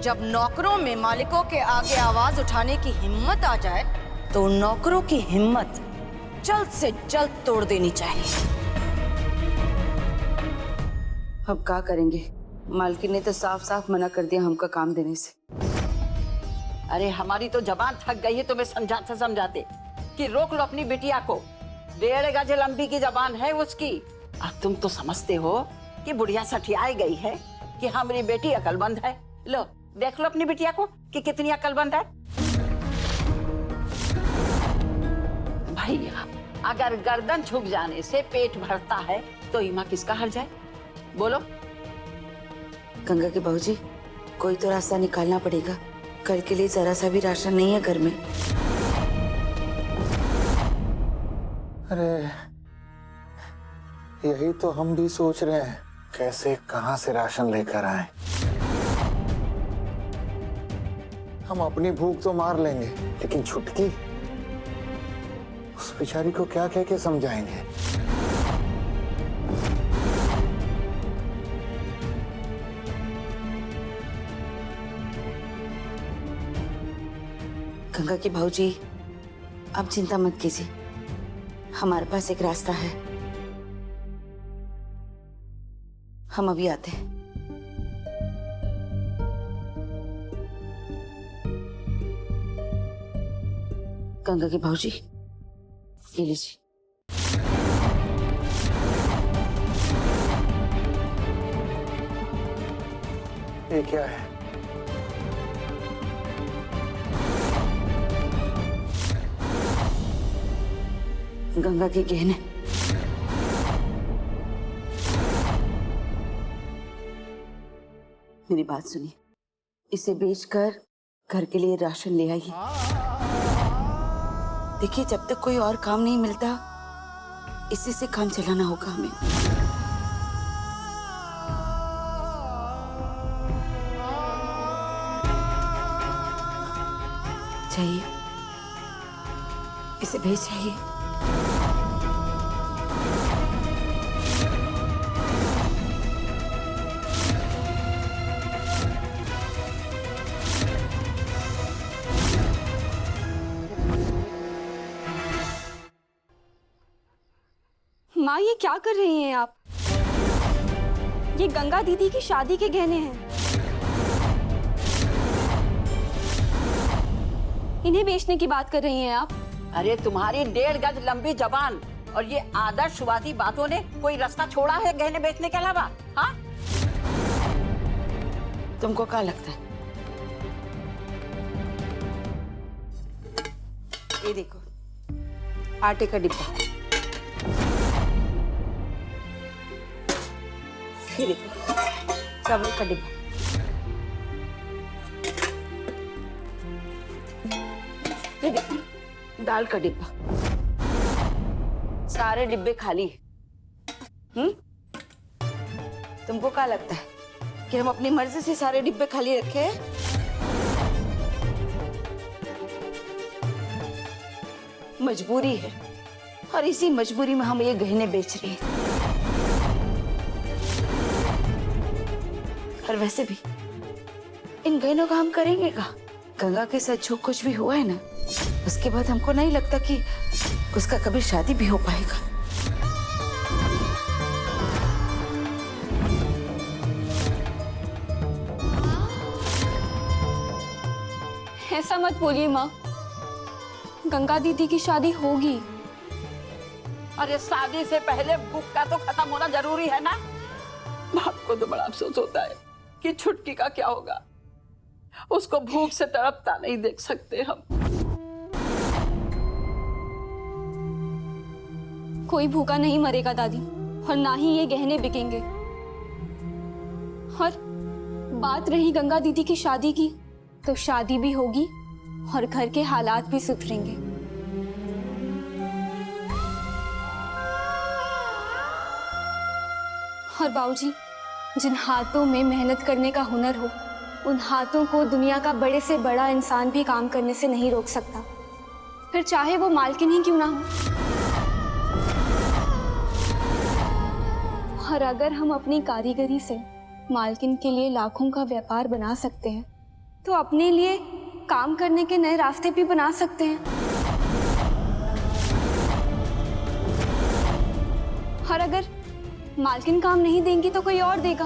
जब नौकरों में मालिकों के आगे आवाज उठाने की हिम्मत आ जाए तो नौकरों की हिम्मत जल्द से जल्द तोड़ देनी चाहिए। अब क्या करेंगे? मालकिन ने तो साफ साफ मना कर दिया हमका काम देने से। अरे हमारी तो जबान थक गई है तुम्हें समझाते समझाते कि रोक लो अपनी बिटिया को। 1.5 गज लंबी की जबान है उसकी। अब तुम तो समझते हो कि बुढ़िया सठियाई गई है कि हमारी बेटी अकलमंद है। लो देख लो अपनी बिटिया को कि कितनी अकलमंद है। भैया अगर गर्दन झुक जाने से पेट भरता है तो ईमा किसका हर जाए? बोलो। गंगा के बाबूजी, कोई तो रास्ता निकालना पड़ेगा। कल के लिए जरा सा भी राशन नहीं है घर में। अरे यही तो हम भी सोच रहे हैं, कैसे कहां से राशन लेकर आए। हम अपनी भूख तो मार लेंगे, लेकिन छुटकी उस बेचारी को क्या कह के समझाएंगे? गंगा के भाऊजी, आप चिंता मत कीजिए, हमारे पास एक रास्ता है। हम अभी आते हैं। गंगा के भाऊजी, ये लीजिए। ये क्या है? गंगा के गहने। मेरी बात सुनिए, इसे बेचकर घर के लिए राशन ले आइए। देखिए, जब तक कोई और काम नहीं मिलता, इसी से काम चलाना होगा हमें। चाहिए, इसे भेज चाहिए। माँ, ये क्या कर रही हैं आप? ये गंगा दीदी की शादी के गहने हैं। इन्हें बेचने की बात कर रही हैं आप? अरे तुम्हारी 1.5 गज लंबी जबान और ये आदर्शवादी बातों ने कोई रास्ता छोड़ा है गहने बेचने के अलावा? हाँ, तुमको क्या लगता है? ये देखो, आटे का डिब्बा। ये देखो, चावल का डिब्बा। ये देखो, दाल का डिब्बा। सारे डिब्बे खाली हैं। तुमको क्या लगता है कि हम अपनी मर्जी से सारे डिब्बे खाली रखे हैं? मजबूरी है, और इसी मजबूरी में हम ये गहने बेच रहे हैं। और वैसे भी इन गहनों का हम करेंगे क्या? गंगा के साथ जो कुछ भी हुआ है ना, उसके बाद हमको नहीं लगता कि उसका कभी शादी भी हो पाएगा। ऐसा मत बोलिए माँ, गंगा दीदी की शादी होगी। अरे शादी से पहले भूख का तो खत्म होना जरूरी है ना। बाप को तो बड़ा अफसोस होता है कि छुटकी का क्या होगा। उसको भूख से तड़पता नहीं देख सकते हम। कोई भूखा नहीं मरेगा दादी, और ना ही ये गहने बिकेंगे। और बात रही गंगा दीदी की शादी की, तो शादी भी होगी और घर के हालात भी सुधरेंगे। और बाबूजी, जिन हाथों में मेहनत करने का हुनर हो, उन हाथों को दुनिया का बड़े से बड़ा इंसान भी काम करने से नहीं रोक सकता, फिर चाहे वो मालकिन ही क्यों ना हो। और अगर हम अपनी कारीगरी से मालकिन के लिए लाखों का व्यापार बना सकते हैं, तो अपने लिए काम करने के नए रास्ते भी बना सकते हैं। और अगर मालकिन काम नहीं देंगी तो कोई और देगा।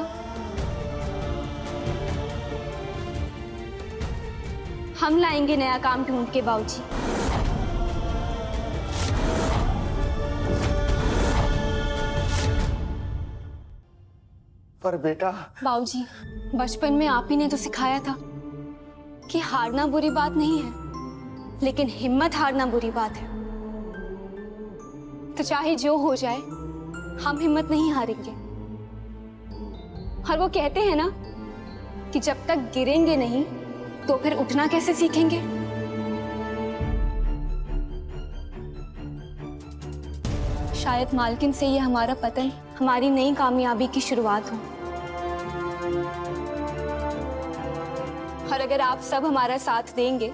हम लाएंगे नया काम ढूंढ के बाबूजी। पर बेटा, बाबूजी, बचपन में आप ही ने तो सिखाया था कि हारना बुरी बात नहीं है, लेकिन हिम्मत हारना बुरी बात है। तो चाहे जो हो जाए, हम हिम्मत नहीं हारेंगे। और वो कहते हैं ना कि जब तक गिरेंगे नहीं तो फिर उठना कैसे सीखेंगे। शायद मालकिन से ये हमारा पतन हमारी नई कामयाबी की शुरुआत हो। और अगर आप सब हमारा साथ देंगे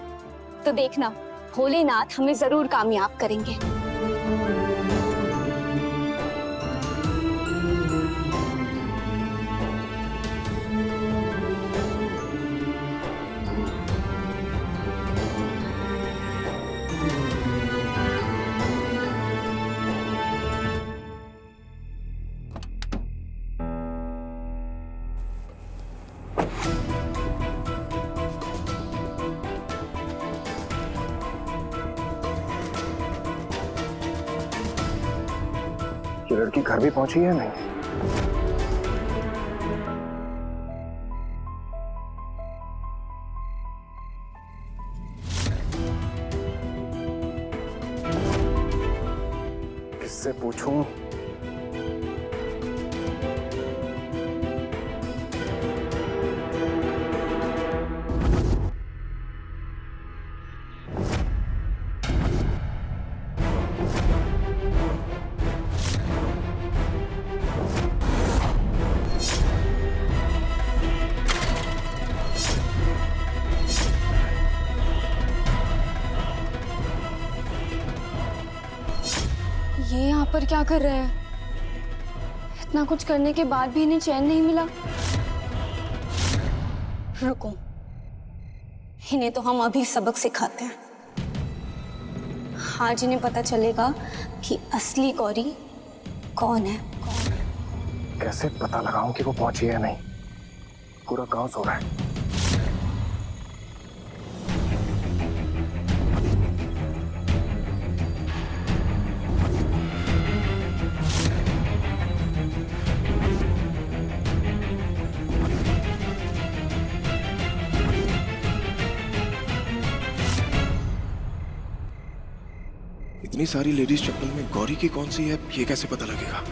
तो देखना, भोलेनाथ हमें जरूर कामयाब करेंगे। ये लड़की घर भी पहुंची है नहीं? किससे पूछूं? ये यहाँ पर क्या कर रहे हैं? इतना कुछ करने के बाद भी इन्हें चैन नहीं मिला। रुको, इन्हें तो हम अभी सबक सिखाते हैं। आज इन्हें पता चलेगा कि असली गौरी कौन है। कैसे पता लगाऊं कि वो पहुंची है नहीं? पूरा गांव सो रहा है। इतनी सारी लेडीज चप्पल में गौरी की कौन सी है, ये कैसे पता लगेगा?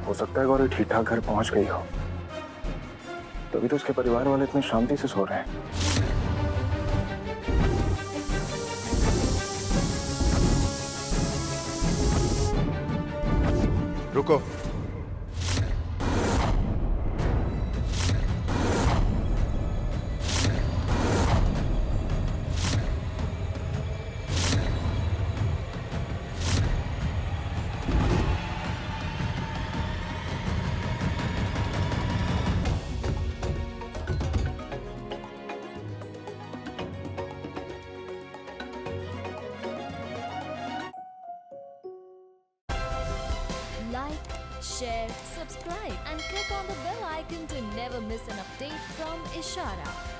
हो सकता है गौरी ठीक ठाक घर पहुंच गई हो, तभी तो उसके परिवार वाले इतनी शांति से सो रहे हैं। रुको, Like, share, subscribe and click on the bell icon to never miss an update from Ishara.